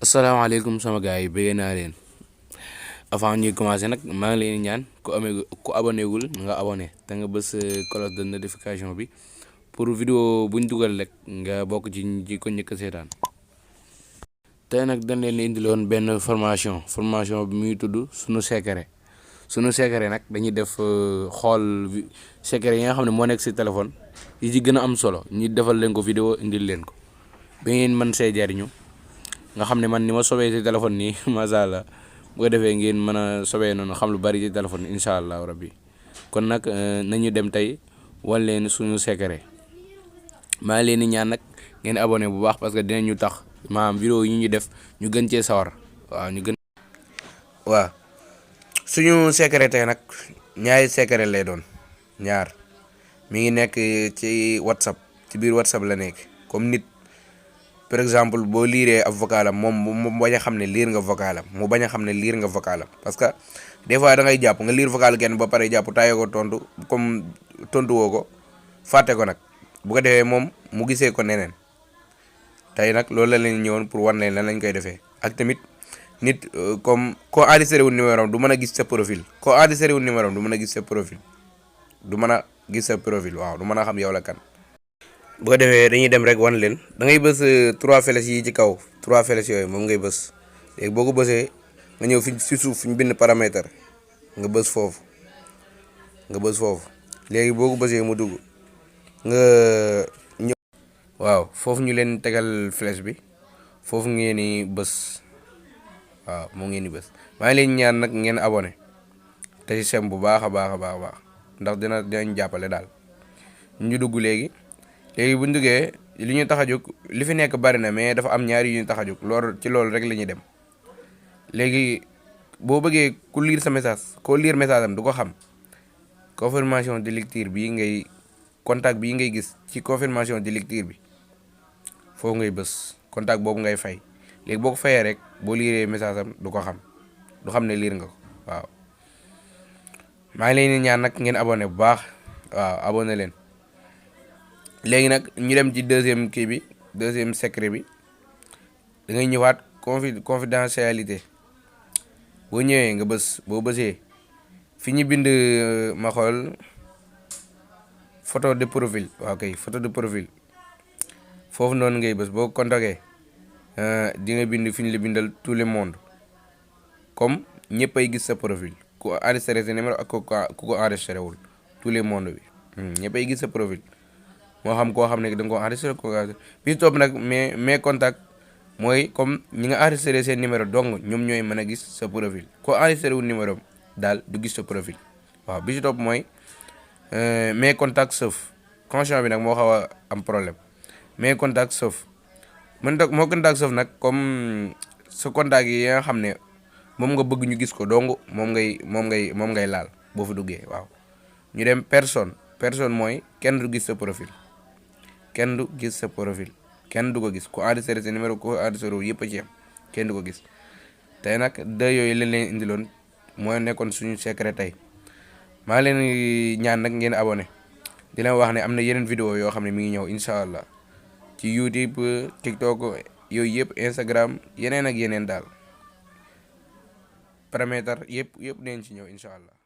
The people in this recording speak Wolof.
asalaamaaleykum sama gars yi bëgg naa leen avant ñuy commencé nag maa ngi leen di ñaan ku abonné wul nga abonné te nga bës cloche de notification bi pour vidéo buñ dugal rek nga bokk ci ñi ko njëkk a seetaan. tey nag dañ leen indiloon benn formation bi muy tudd sunu secret nag dañuy def xool secret yi nga xam ne moo nekk si téléphone yi ci gën a am solo ñu defal leen ko vidéo indil leen ko ba ngeen mën see jariñu nga xam ne man ni ma sobee ci téléphone nii macha allah bu ko defee ngeen mën a sobee noonu xam lu bari ci téléphone incha allah rabbi kon nag nañu dem tey wan leen suñu secret maa leen di ñaan nag ngeen abonné bu baax parce que dinañu tax maanaam vidéo yi ñu def ñu gën cee sawar waaw suñu secret tey nag ñaari secret lay doon ñaar mi ngi nekk ci WhatsApp ci biir WhatsApp la nekk comme nit. par exemple boo liiree ab vocalam moom mu bañ a xam ne liir nga vocalam mu bañ a xam ne liir nga vocalam parce que des fois da ngay jàpp nga liir vocal kenn ba pare jàpp taayoo ko tontu comme tontu woo ko fàtte ko nag bu ko defee moom mu gisee ko neneen tey nag loolu la leen ñëwoon pour wan leen lan lañ koy defee ak tamit nit comme koo enregistré wu numéro am du mën a gis sa profil koo enregistré wu numéro am du mën a gis sa profil du mën a gis sa profil waaw du mën a xam yow la kan. bu ko defee dañuy dem rek wan leen da ngay bës 3 flèches yi ci kaw 3 flèches yooyu moom ngay bës léegi boo ko bësee nga ñëw fi si suuf fi ñu bind paramètre nga bës foofu léegi boo ko bësee mu dugg nga ñëw waaw foofu ñu leen tegal flèche bi foofu ngeen di bës waaw moo ngeen di bës maa ngi leen ñaan nag ngeen abonné te si sem bu baax a baax ndax dinañ jàppale daal ñu dugg léegi bu ñu duggee li ñu tax a jóg li fi nekk bari na mais dafa am ñaari yu ñu tax a jóg loolu rek la ñuy dem léegi boo bëggee ku lire sa message koo lire message am du ko xam confirmation de lecture contact bii ngay gis ci confirmation de lecture bi foofu ngay bës contact boobu ngay fay léegi boo ko fayee rek boo lire message am du ko xam du xam ne lire nga ko waaw maa ngi leen di ñaan nag ngeen abonné bu baax waaw abonné leen. léegi nag ñu dem ci deuxième secret bi da ngay ñëwaat confidentialité boo ñëwee nga boo bësee fi ñu bind ma xool photo de profil waaw kay photo de profil foofu noonu ngay bës boo contacté di nga bind fi ñu la bindal tout le monde comme ñëpp ay gis sa profil ku enregistré sa numéro ak ku ko enregistré wul tout le monde bi ñëpp ay gis sa profil. moo xam koo xam ne da nga ko enregistré ko bi si topp nag mais contact mooy comme ñi nga enregistré seen numéro dong ñoom ñooy mën a gis sa profil koo enregistré wu numéro daal du gis sa profil waaw bi si topp mooy mais contact sauf connexion bi nag moo xaw a am problème mais contact sauf moo contact sauf nag comme sa contact yi nga xam ne moom nga bëgg ñu gis ko dong moom ngay laal boo fa duggee waaw ñu dem personne mooy kenn du gis sa profil. kenn du gis sa profil kenn du ko gis ku enregistré sa numéro ku enregistré wu yëpp a ci am kenn du ko gis tey nag yooyu leen indiloon mooy nekkoon suñu secret tey maa leen ñaan nag ngeen abonné di leen wax ne am na yeneen vidéo yoo xam ne mi ngi ñëw incha allah ci YouTube TikTok yooyu yëpp Instagram yeneen ak yeneen daal paramètre yëpp neen ci ñëw incha allah.